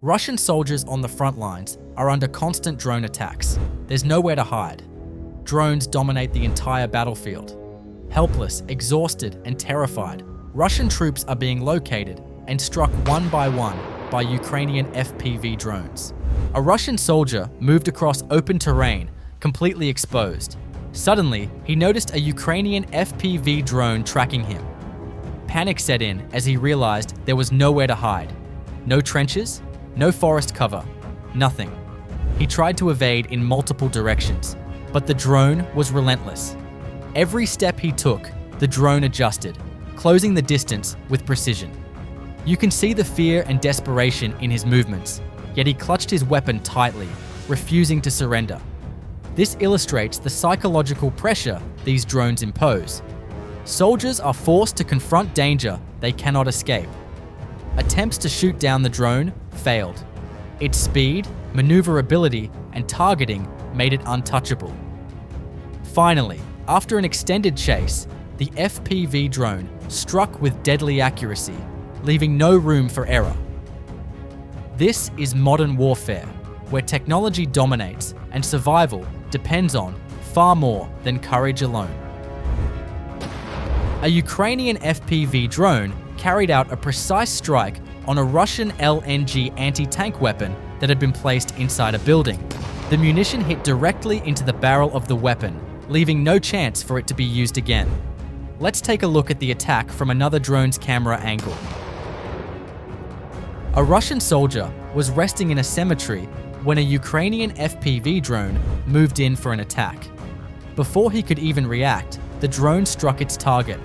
Russian soldiers on the front lines are under constant drone attacks. There's nowhere to hide. Drones dominate the entire battlefield. Helpless, exhausted, and terrified, Russian troops are being located and struck one by Ukrainian FPV drones. A Russian soldier moved across open terrain, completely exposed. Suddenly, he noticed a Ukrainian FPV drone tracking him. Panic set in as he realized there was nowhere to hide. No trenches, no forest cover, nothing. He tried to evade in multiple directions, but the drone was relentless. Every step he took, the drone adjusted, closing the distance with precision. You can see the fear and desperation in his movements, yet he clutched his weapon tightly, refusing to surrender. This illustrates the psychological pressure these drones impose. Soldiers are forced to confront danger they cannot escape. Attempts to shoot down the drone failed. Its speed, maneuverability, and targeting made it untouchable. Finally, after an extended chase, the FPV drone struck with deadly accuracy, leaving no room for error. This is modern warfare, where technology dominates and survival depends on far more than courage alone. A Ukrainian FPV drone carried out a precise strike on a Russian LNG anti-tank weapon that had been placed inside a building. The munition hit directly into the barrel of the weapon, leaving no chance for it to be used again. Let's take a look at the attack from another drone's camera angle. A Russian soldier was resting in a cemetery when a Ukrainian FPV drone moved in for an attack. Before he could even react, the drone struck its target.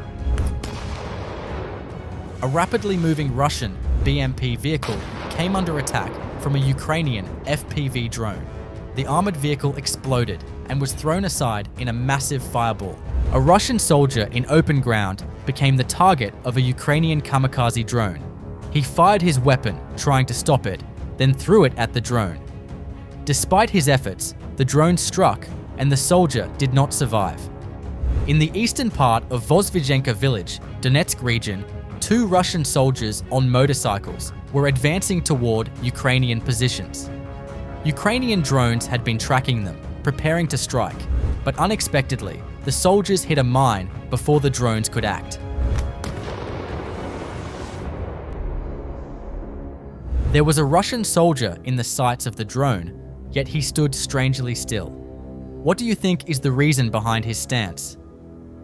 A rapidly moving Russian BMP vehicle came under attack from a Ukrainian FPV drone. The armored vehicle exploded and was thrown aside in a massive fireball. A Russian soldier in open ground became the target of a Ukrainian kamikaze drone. He fired his weapon, trying to stop it, then threw it at the drone. Despite his efforts, the drone struck and the soldier did not survive. In the eastern part of Vozhvyzhenka village, Donetsk region, two Russian soldiers on motorcycles were advancing toward Ukrainian positions. Ukrainian drones had been tracking them, preparing to strike, but unexpectedly, the soldiers hit a mine before the drones could act. There was a Russian soldier in the sights of the drone, yet he stood strangely still. What do you think is the reason behind his stance?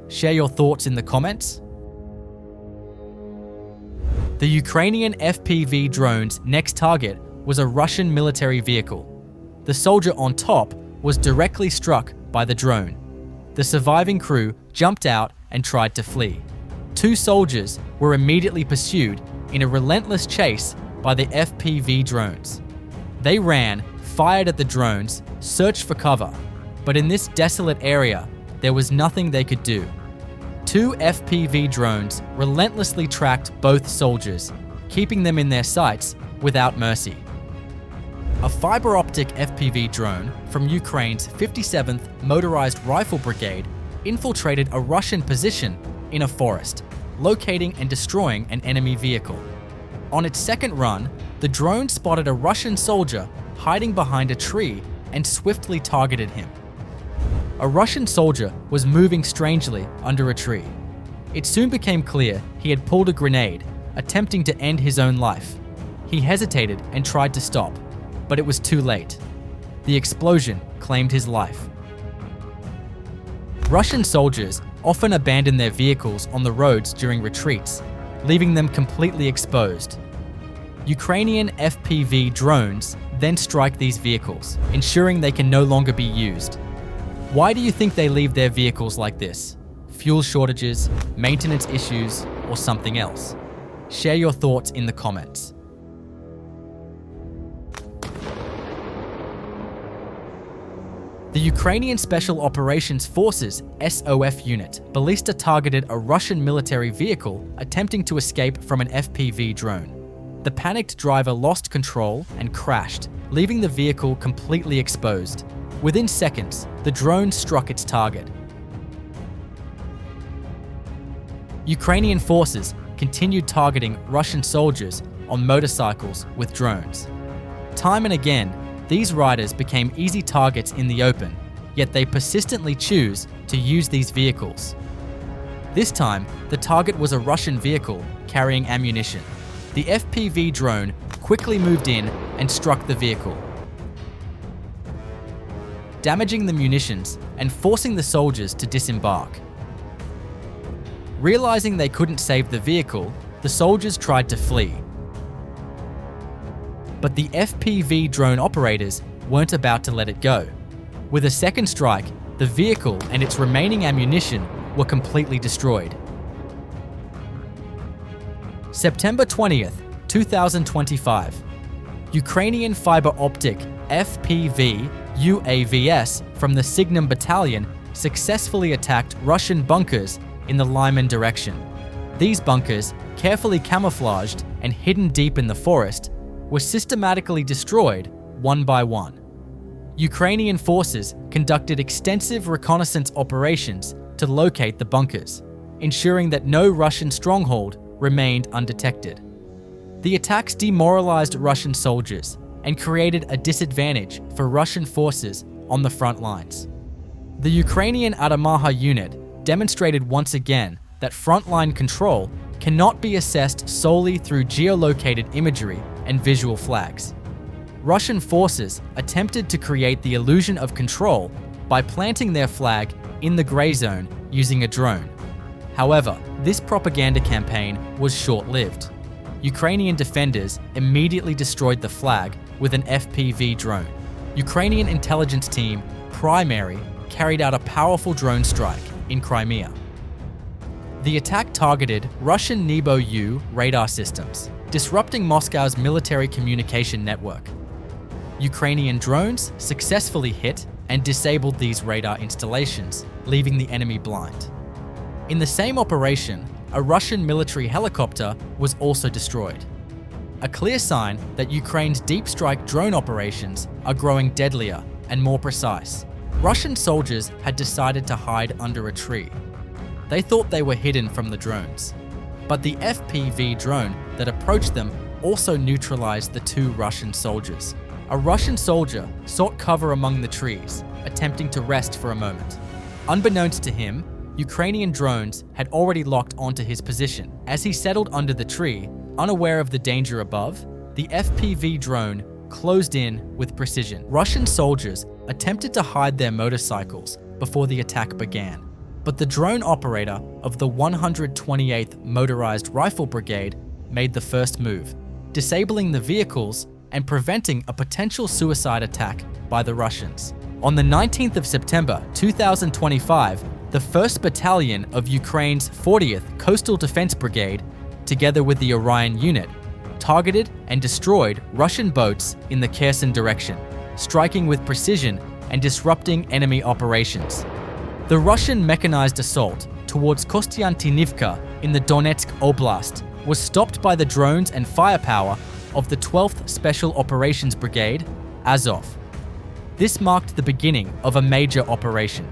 Share your thoughts in the comments. The Ukrainian FPV drone's next target was a Russian military vehicle. The soldier on top was directly struck by the drone. The surviving crew jumped out and tried to flee. Two soldiers were immediately pursued in a relentless chase by the FPV drones. They ran, fired at the drones, searched for cover, but in this desolate area, there was nothing they could do. Two FPV drones relentlessly tracked both soldiers, keeping them in their sights without mercy. A fiber optic FPV drone from Ukraine's 57th Motorized Rifle Brigade infiltrated a Russian position in a forest, locating and destroying an enemy vehicle. On its second run, the drone spotted a Russian soldier hiding behind a tree and swiftly targeted him. A Russian soldier was moving strangely under a tree. It soon became clear he had pulled a grenade, attempting to end his own life. He hesitated and tried to stop, but it was too late. The explosion claimed his life. Russian soldiers often abandon their vehicles on the roads during retreats, leaving them completely exposed. Ukrainian FPV drones then strike these vehicles, ensuring they can no longer be used. Why do you think they leave their vehicles like this? Fuel shortages, maintenance issues, or something else? Share your thoughts in the comments. The Ukrainian Special Operations Forces SOF unit, Ballista, targeted a Russian military vehicle attempting to escape from an FPV drone. The panicked driver lost control and crashed, leaving the vehicle completely exposed. Within seconds, the drone struck its target. Ukrainian forces continued targeting Russian soldiers on motorcycles with drones. Time and again, these riders became easy targets in the open, yet they persistently choose to use these vehicles. This time, the target was a Russian vehicle carrying ammunition. The FPV drone quickly moved in and struck the vehicle, damaging the munitions and forcing the soldiers to disembark. Realizing they couldn't save the vehicle, the soldiers tried to flee. But the FPV drone operators weren't about to let it go. With a second strike, the vehicle and its remaining ammunition were completely destroyed. September 20th, 2025. Ukrainian fiber optic FPV UAVs from the Signum Battalion successfully attacked Russian bunkers in the Lyman direction. These bunkers, carefully camouflaged and hidden deep in the forest, were systematically destroyed one by one. Ukrainian forces conducted extensive reconnaissance operations to locate the bunkers, ensuring that no Russian stronghold remained undetected. The attacks demoralized Russian soldiers and created a disadvantage for Russian forces on the front lines. The Ukrainian Armata unit demonstrated once again that frontline control cannot be assessed solely through geolocated imagery and visual flags. Russian forces attempted to create the illusion of control by planting their flag in the gray zone using a drone. However, this propaganda campaign was short-lived. Ukrainian defenders immediately destroyed the flag with an FPV drone. Ukrainian intelligence team Primary carried out a powerful drone strike in Crimea. The attack targeted Russian Nebo-U radar systems, disrupting Moscow's military communication network. Ukrainian drones successfully hit and disabled these radar installations, leaving the enemy blind. In the same operation, a Russian military helicopter was also destroyed. A clear sign that Ukraine's deep strike drone operations are growing deadlier and more precise. Russian soldiers had decided to hide under a tree. They thought they were hidden from the drones. But the FPV drone that approached them also neutralized the two Russian soldiers. A Russian soldier sought cover among the trees, attempting to rest for a moment. Unbeknownst to him, Ukrainian drones had already locked onto his position. As he settled under the tree, unaware of the danger above, the FPV drone closed in with precision. Russian soldiers attempted to hide their motorcycles before the attack began, but the drone operator of the 128th Motorized Rifle Brigade made the first move, disabling the vehicles and preventing a potential suicide attack by the Russians. On the 19th of September 2025, the 1st Battalion of Ukraine's 40th Coastal Defense Brigade, together with the Orion unit, targeted and destroyed Russian boats in the Kherson direction, striking with precision and disrupting enemy operations. The Russian mechanized assault towards Kostiantynivka in the Donetsk Oblast was stopped by the drones and firepower of the 12th Special Operations Brigade, Azov. This marked the beginning of a major operation.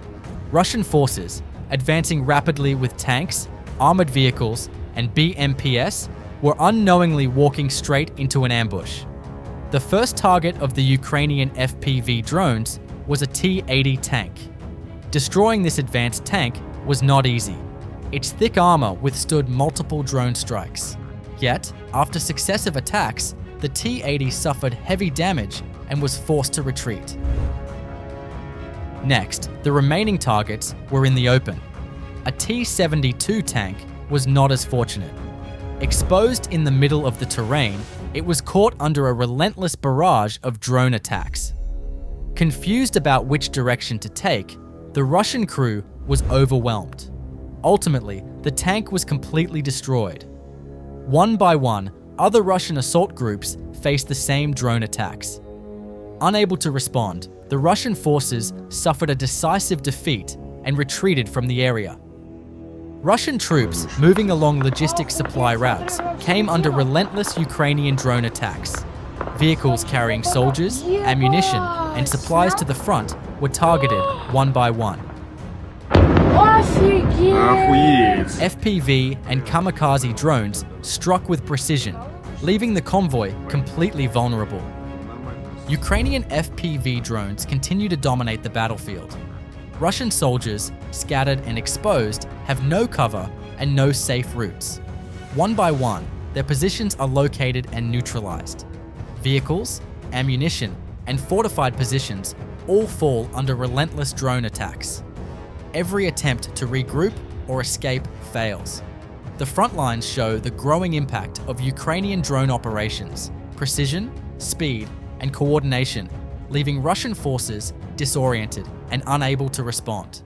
Russian forces, advancing rapidly with tanks, armored vehicles, and BMPs, were unknowingly walking straight into an ambush. The first target of the Ukrainian FPV drones was a T-80 tank. Destroying this advanced tank was not easy. Its thick armor withstood multiple drone strikes. Yet, after successive attacks, the T-80 suffered heavy damage and was forced to retreat. Next, the remaining targets were in the open. A T-72 tank was not as fortunate. Exposed in the middle of the terrain, it was caught under a relentless barrage of drone attacks. Confused about which direction to take, the Russian crew was overwhelmed. Ultimately, the tank was completely destroyed. One by one, other Russian assault groups faced the same drone attacks. Unable to respond, the Russian forces suffered a decisive defeat and retreated from the area. Russian troops moving along logistic supply routes came under relentless Ukrainian drone attacks. Vehicles carrying soldiers, ammunition, and supplies to the front were targeted one by one. FPV and kamikaze drones struck with precision, leaving the convoy completely vulnerable. Ukrainian FPV drones continue to dominate the battlefield. Russian soldiers, scattered and exposed, have no cover and no safe routes. One by one, their positions are located and neutralized. Vehicles, ammunition, and fortified positions all fall under relentless drone attacks. Every attempt to regroup or escape fails. The front lines show the growing impact of Ukrainian drone operations, precision, speed, and coordination, leaving Russian forces disoriented and unable to respond.